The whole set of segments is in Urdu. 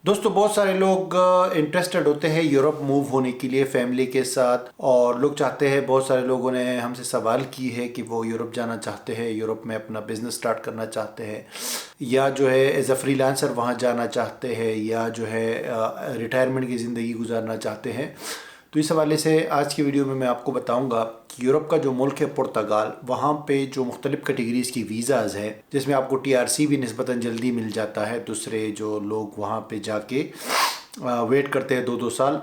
دوستو بہت سارے لوگ انٹرسٹڈ ہوتے ہیں یورپ موو ہونے کے لیے فیملی کے ساتھ، اور لوگ چاہتے ہیں، بہت سارے لوگوں نے ہم سے سوال کی ہے کہ وہ یورپ جانا چاہتے ہیں، یورپ میں اپنا بزنس سٹارٹ کرنا چاہتے ہیں، یا جو ہے ایز اے فری لانسر وہاں جانا چاہتے ہیں، یا جو ہے ریٹائرمنٹ کی زندگی گزارنا چاہتے ہیں۔ تو اس حوالے سے آج کی ویڈیو میں آپ کو بتاؤں گا کہ یورپ کا جو ملک ہے پرتگال، وہاں پہ جو مختلف کیٹیگریز کی ویزاز ہے، جس میں آپ کو ٹی آر سی بھی نسبتاً جلدی مل جاتا ہے۔ دوسرے جو لوگ وہاں پہ جا کے ویٹ کرتے ہیں 2 سال،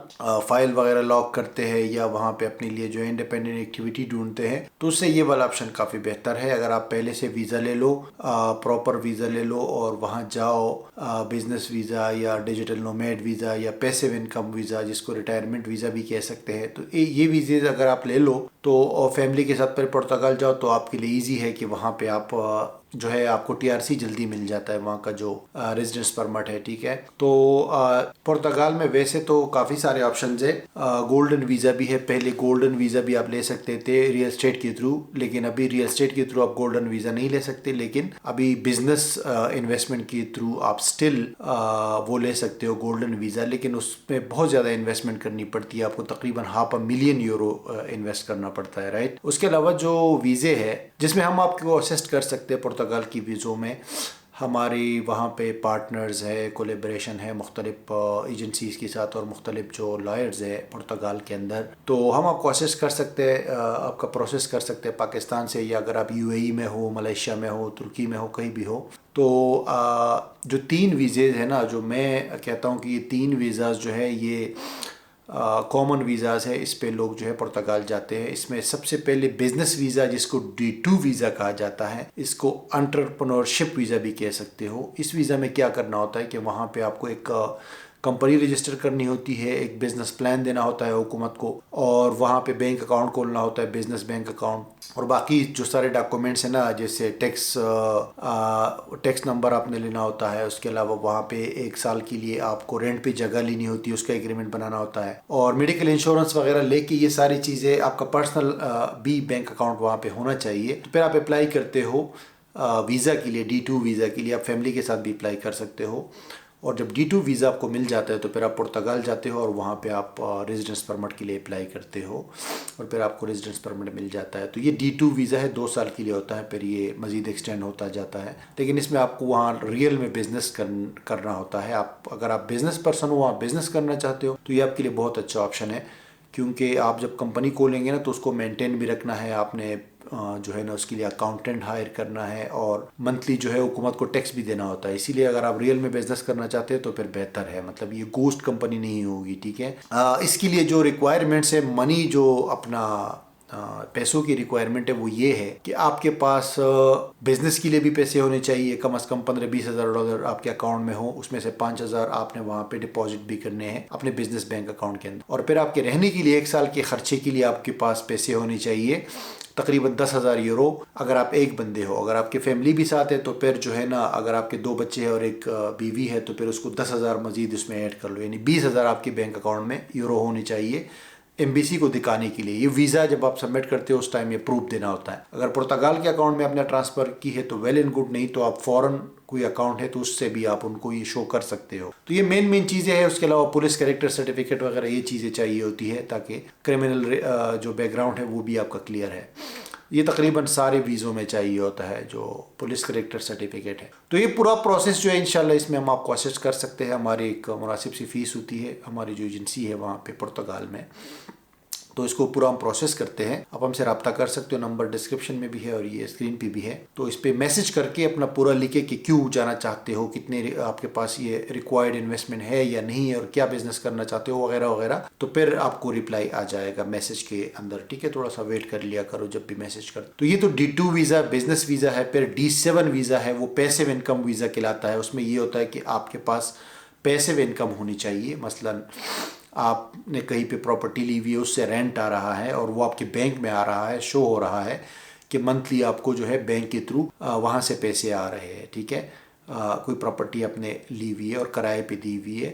فائل وغیرہ لاک کرتے ہیں، یا وہاں پہ اپنے لیے جو ہے انڈیپینڈنٹ ایکٹیویٹی ڈھونڈتے ہیں، تو اس سے یہ والا آپشن کافی بہتر ہے۔ اگر آپ پہلے سے ویزا لے لو، پراپر ویزا لے لو اور وہاں جاؤ، بزنس ویزا یا ڈیجیٹل نومیڈ ویزا یا پیسیو انکم ویزا، جس کو ریٹائرمنٹ ویزا بھی کہہ سکتے ہیں، تو یہ ویزے اگر آپ لے لو تو فیملی کے ساتھ پھر پرتگال جاؤ تو آپ کے لیے ایزی ہے کہ وہاں پہ آپ جو ہے آپ کو ٹی آر سی جلدی مل جاتا ہے، وہاں کا جو ریزیڈنس پرمٹ ہے، ٹھیک ہے۔ تو پرتگال میں ویسے تو کافی سارے آپشنز ہیں، گولڈن ویزا بھی ہے، پہلے گولڈن ویزا بھی آپ لے سکتے تھے ریئل اسٹیٹ کے تھرو، لیکن ابھی ریئل اسٹیٹ کے تھرو آپ گولڈن ویزا نہیں لے سکتے، لیکن ابھی بزنس انویسٹمنٹ کے تھرو آپ سٹل وہ لے سکتے ہو گولڈن ویزا، لیکن اس میں بہت زیادہ انویسٹمنٹ کرنی پڑتی ہے، آپ کو تقریباً €500,000 انویسٹ کرنا پڑتا ہے، رائٹ۔ اس کے علاوہ جو ویزے ہے جس میں ہم آپ کو اسسٹ کر سکتے ہیں پرتگال کی ویزوں میں، ہماری وہاں پہ پارٹنرز ہے، کولیبریشن ہے مختلف ایجنسیز کے ساتھ اور مختلف جو لائرز ہے پرتگال کے اندر، تو ہم آپ کو اسسٹ کر سکتے ہیں، آپ کا پروسیس کر سکتے ہیں پاکستان سے، یا اگر آپ یو اے ای میں ہو، ملیشیا میں ہو، ترکی میں ہو، کہیں بھی ہو۔ تو جو 3 ویزے ہیں نا، جو میں کہتا ہوں کہ یہ 3 ویزاز جو ہے یہ کامن ویزاز ہے، اس پہ لوگ جو ہے پرتگال جاتے ہیں۔ اس میں سب سے پہلے بزنس ویزا، جس کو D2 ویزا کہا جاتا ہے، اس کو انٹرپرنورشپ ویزا بھی کہہ سکتے ہو۔ اس ویزا میں کیا کرنا ہوتا ہے کہ وہاں پہ آپ کو ایک کمپنی رجسٹر کرنی ہوتی ہے، ایک بزنس پلان دینا ہوتا ہے حکومت کو، اور وہاں پہ بینک اکاؤنٹ کھولنا ہوتا ہے، بزنس بینک اکاؤنٹ، اور باقی جو سارے ڈاکومنٹس ہیں نا، جیسے ٹیکس نمبر آپ نے لینا ہوتا ہے، اس کے علاوہ وہاں پہ 1 سال کے لیے آپ کو رینٹ پہ جگہ لینی ہوتی ہے، اس کا ایگریمنٹ بنانا ہوتا ہے، اور میڈیکل انشورنس وغیرہ لے کے یہ ساری چیزیں، آپ کا پرسنل بھی بینک اکاؤنٹ وہاں پہ ہونا چاہیے۔ تو پھر آپ اپلائی کرتے ہو ویزا کے لیے، D2 ویزا کے لیے، آپ فیملی کے ساتھ بھی اپلائی کر سکتے ہو، اور جب D2 ویزا آپ کو مل جاتا ہے تو پھر آپ پرتگال جاتے ہو اور وہاں پہ آپ ریزیڈنس پرمٹ کے لیے اپلائی کرتے ہو، اور پھر آپ کو ریزیڈنس پرمٹ مل جاتا ہے۔ تو یہ D2 ویزا ہے، 2 سال کے لیے ہوتا ہے، پھر یہ مزید ایکسٹینڈ ہوتا جاتا ہے، لیکن اس میں آپ کو وہاں ریئل میں بزنس کرنا ہوتا ہے۔ اگر آپ بزنس پرسن ہو، وہاں بزنس کرنا چاہتے ہو، تو یہ آپ کے لیے بہت اچھا آپشن ہے، کیونکہ آپ جب کمپنی کھولیں گے نا تو اس کو مینٹین بھی رکھنا ہے، آپ نے جو ہے نا اس کے لیے اکاؤنٹنٹ ہائر کرنا ہے، اور منتھلی جو ہے حکومت کو ٹیکس بھی دینا ہوتا ہے۔ اسی لیے اگر آپ ریئل میں بزنس کرنا چاہتے ہیں تو پھر بہتر ہے، مطلب یہ گوسٹ کمپنی نہیں ہوگی، ٹھیک ہے۔ اس کے لیے جو ریکوائرمنٹس ہے، منی جو اپنا پیسوں کی ریکوائرمنٹ ہے، وہ یہ ہے کہ آپ کے پاس بزنس کے لیے بھی پیسے ہونے چاہیے، کم از کم $15,000-20,000 آپ کے اکاؤنٹ میں ہو، اس میں سے 5,000 آپ نے وہاں پہ ڈپازٹ بھی کرنے ہیں اپنے بزنس بینک اکاؤنٹ کے اندر، اور پھر آپ کے رہنے کے لیے 1 سال کے خرچے کے لیے آپ کے پاس پیسے ہونے چاہیے، تقریباً €10,000 اگر آپ ایک بندے ہو۔ اگر آپ کی فیملی بھی ساتھ ہے تو پھر جو ہے نا، اگر آپ کے 2 بچے ہیں اور ایک بیوی ہے تو پھر اس کو 10,000 مزید اس میں ایڈ کر لو، یعنی 20,000 آپ کے بینک اکاؤنٹ میں یورو ہونے چاہیے ایمبیسی کو دکھانے کے لیے۔ یہ ویزا جب آپ سبمٹ کرتے ہو اس ٹائم یہ پروف دینا ہوتا ہے۔ اگر پرتگال کے اکاؤنٹ میں آپ نے ٹرانسفر کی ہے تو ویل اینڈ گڈ، نہیں تو آپ فوراً کوئی اکاؤنٹ ہے تو اس سے بھی آپ ان کو یہ شو کر سکتے ہو۔ تو یہ مین چیزیں ہیں، اس کے علاوہ پولیس کریکٹر سرٹیفکیٹ وغیرہ یہ چیزیں چاہیے ہوتی ہے، تاکہ کرمنل جو بیک گراؤنڈ ہے وہ بھی آپ کا کلیئر ہے۔ یہ تقریباً سارے ویزوں میں چاہیے ہوتا ہے جو پولیس کریکٹر سرٹیفکیٹ ہے۔ تو یہ پورا پروسیس جو ہے انشاءاللہ اس میں ہم آپ کو اسسٹ کر سکتے ہیں، ہماری ایک مناسب سی فیس ہوتی ہے، ہماری جو ایجنسی ہے وہاں پہ پرتگال میں، تو اس کو پورا ہم پروسیس کرتے ہیں۔ آپ ہم سے رابطہ کر سکتے ہو، نمبر ڈسکرپشن میں بھی ہے اور یہ اسکرین پہ بھی ہے، تو اس پہ میسج کر کے اپنا پورا لکھے کہ کیوں جانا چاہتے ہو، کتنے آپ کے پاس یہ ریکوائرڈ انویسٹمنٹ ہے یا نہیں ہے، اور کیا بزنس کرنا چاہتے ہو وغیرہ وغیرہ، تو پھر آپ کو ریپلائی آ جائے گا میسج کے اندر، ٹھیک ہے۔ تھوڑا سا ویٹ کر لیا کرو جب بھی میسج کر۔ تو یہ تو D2 ویزا بزنس ویزا ہے۔ پھر D7 ویزا ہے، وہ پیسیو انکم ویزا کہلاتا ہے۔ اس میں یہ ہوتا ہے کہ آپ کے پاس پیسیو انکم ہونی چاہیے، مثلاً آپ نے کہیں پہ پراپرٹی لی ہوئی ہے، اس سے رینٹ آ رہا ہے اور وہ آپ کے بینک میں آ رہا ہے، شو ہو رہا ہے کہ منتھلی آپ کو جو ہے بینک کے تھرو وہاں سے پیسے آ رہے ہیں، ٹھیک ہے۔ کوئی پراپرٹی آپ نے لی ہوئی ہے اور کرائے پہ دی ہوئی ہے،